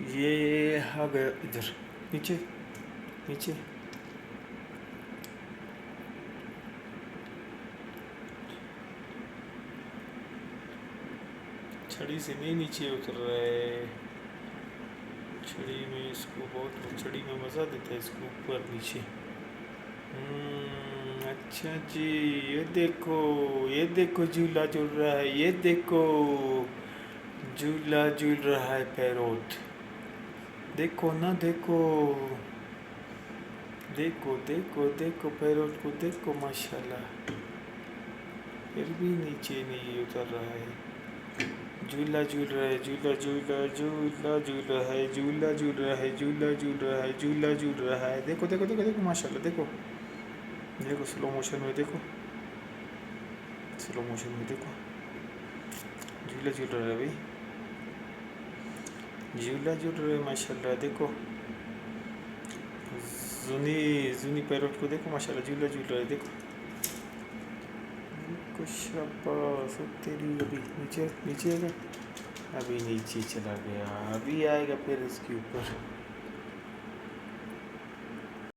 یہ آ گیا ادھر نیچے نیچے. چھڑی سے نہیں نیچے اتر رہا ہے. چھڑی میں اس کو بہت چھڑی میں مزہ دیتا ہے اس کو اوپر نیچے. اچھا جی یہ دیکھو جھولا جھول رہا ہے. یہ دیکھو جھولا جھول رہا ہے پیروت. دیکھو نا دیکھو دیکھو دیکھو دیکھو پیروت کو دیکھو ماشاءاللہ. پھر بھی نیچے نہیں اتر رہا ہے. جھولا جھول رہا ہے. جھولا جھولا جھولا جھول رہا ہے. جھولا جھول رہا ہے. جھولا جھول رہا ہے. جھولا جھول رہا ہے. دیکھو دیکھو دیکھو دیکھو ماشاءاللہ. دیکھو دیکھو سلو موشن میں دیکھو. سلو موشن میں دیکھو جھولا جھول رہا ہے بھائی. جھولا جھول رہا ہے ماشاءاللہ. دیکھو زنی پیروٹ کو دیکھو ماشاءاللہ. جھولا جھول رہا ہے. دیکھو شاباش. تیری ابھی نیچے نیچے آئے گا. ابھی نیچے چلا گیا. ابھی آئے گا پھر اس کے اوپر.